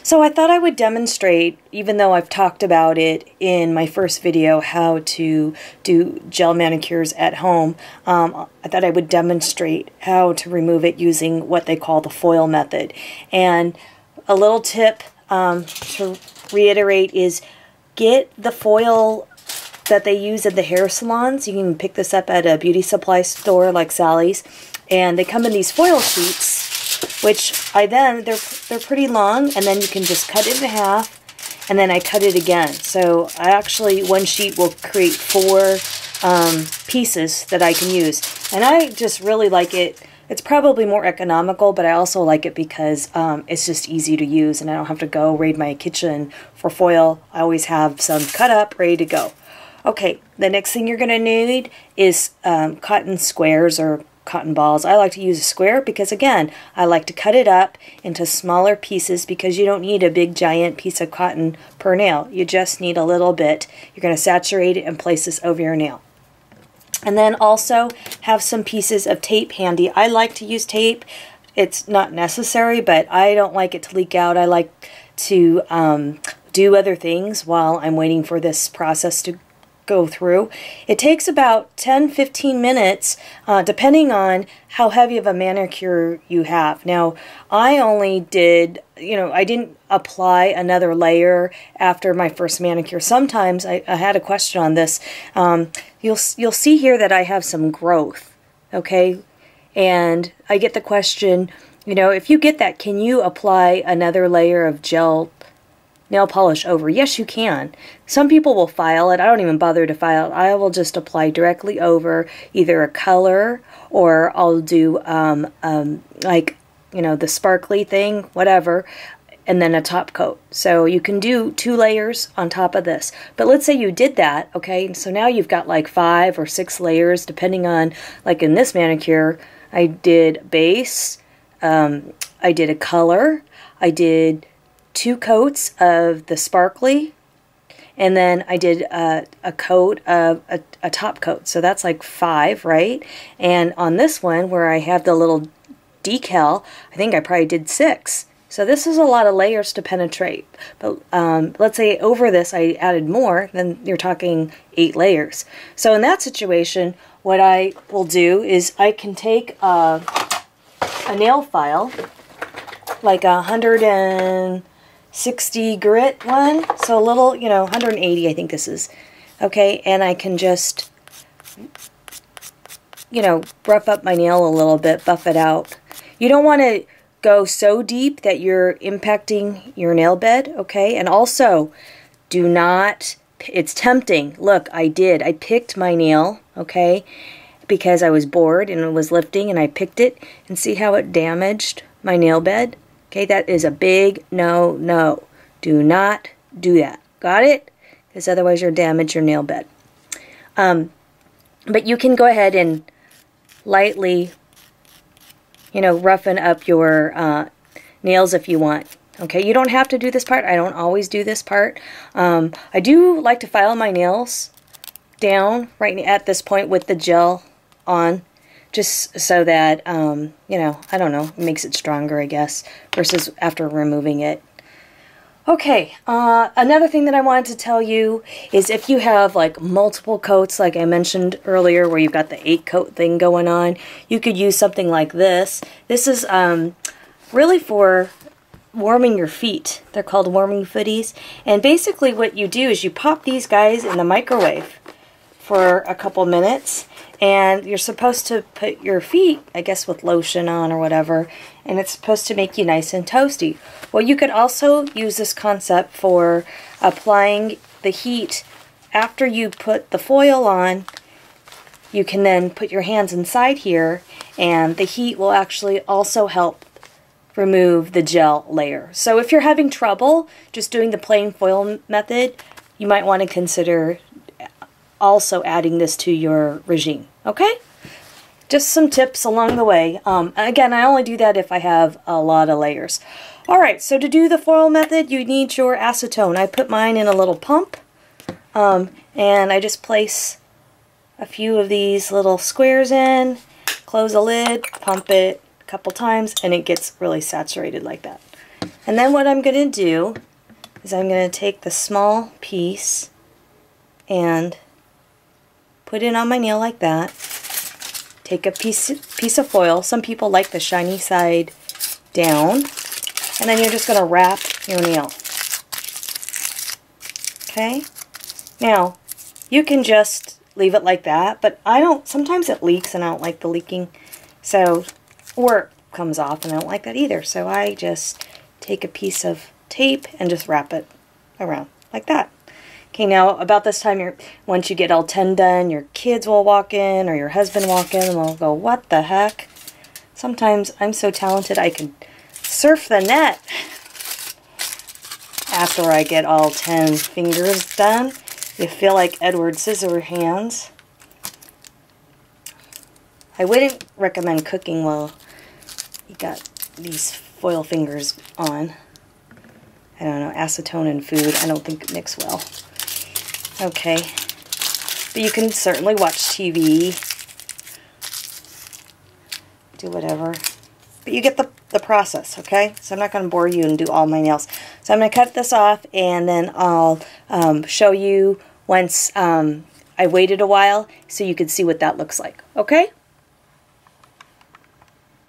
So I thought I would demonstrate, even though I've talked about it in my first video, how to do gel manicures at home. I thought I would demonstrate how to remove it using what they call the foil method. And a little tip to reiterate is get the foil that they use at the hair salons. You can pick this up at a beauty supply store like Sally's. And they come in these foil sheets, which they're pretty long, and then you can just cut it in half, and then I cut it again. So I actually, one sheet will create 4 pieces that I can use. And I just really like it. It's probably more economical, but I also like it because it's just easy to use, and I don't have to go raid my kitchen for foil. I always have some cut up, ready to go. Okay, the next thing you're going to need is cotton squares or cotton balls. I like to use a square because, again, I like to cut it up into smaller pieces because you don't need a big giant piece of cotton per nail. You just need a little bit. You're going to saturate it and place this over your nail. And then also have some pieces of tape handy. I like to use tape. It's not necessary, but I don't like it to leak out. I like to do other things while I'm waiting for this process to go through. It takes about 10-15 minutes depending on how heavy of a manicure you have. Now, I only did, I didn't apply another layer after my first manicure. Sometimes I had a question on this. You'll see here that I have some growth, okay? And I get the question, if you get that, can you apply another layer of gel nail polish over? Yes, you can. Some people will file it. I don't even bother to file it. I will just apply directly over either a color, or I'll do the sparkly thing, whatever, and then a top coat. So you can do 2 layers on top of this. But let's say you did that, okay? So now you've got like 5 or 6 layers, depending on, like in this manicure, I did base, I did a color, I did 2 coats of the sparkly, and then I did a coat of a top coat. So that's like 5, right? And on this one, where I have the little decal, I think I probably did 6. So this is a lot of layers to penetrate. But let's say over this I added more, then you're talking 8 layers. So in that situation, what I will do is I can take a nail file, like 160 grit one, so a little, 180 I think this is, okay, and I can just, rough up my nail a little bit, buff it out. You don't want to go so deep that you're impacting your nail bed, okay, and also do not, it's tempting, look, I picked my nail, okay, because I was bored and it was lifting, and I picked it, and see how it damaged my nail bed? Okay, that is a big no. Do not do that. Got it? Because otherwise you'll damage your nail bed. But you can go ahead and lightly, roughen up your nails if you want. Okay, you don't have to do this part. I don't always do this part. I do like to file my nails down right at this point with the gel on, just so that, I don't know, it makes it stronger, I guess, versus after removing it. Okay, another thing that I wanted to tell you is if you have like multiple coats, like I mentioned earlier, where you've got the 8 coat thing going on, you could use something like this. This is really for warming your feet. They're called warming footies. And basically what you do is you pop these guys in the microwave for a couple minutes, and you're supposed to put your feet, I guess, with lotion on or whatever, and it's supposed to make you nice and toasty. Well, you could also use this concept for applying the heat after you put the foil on. You can then put your hands inside here, and the heat will actually also help remove the gel layer. So if you're having trouble just doing the plain foil method, you might want to consider also adding this to your regime, okay? Just some tips along the way. Again, I only do that if I have a lot of layers. Alright, so to do the foil method, you need your acetone. I put mine in a little pump, and I just place a few of these little squares in, close the lid, pump it a couple times, and it gets really saturated like that. And then what I'm going to do is I'm going to take the small piece and put it on my nail like that. Take a piece of foil. Some people like the shiny side down. And then you're just going to wrap your nail. Okay? Now, you can just leave it like that, but I don't, sometimes it leaks and I don't like the leaking. So, or it comes off and I don't like that either. So I just take a piece of tape and just wrap it around like that. Okay, now about this time, once you get all 10 done, your kids will walk in or your husband walk in and they'll go, what the heck? Sometimes I'm so talented I can surf the net after I get all 10 fingers done. You feel like Edward Scissorhands. I wouldn't recommend cooking while you got these foil fingers on. I don't know, acetone and food I don't think mix well. Okay, but you can certainly watch TV, do whatever. But you get the process, okay? So I'm not going to bore you and do all my nails. So I'm going to cut this off and then I'll show you once I waited a while so you can see what that looks like, okay?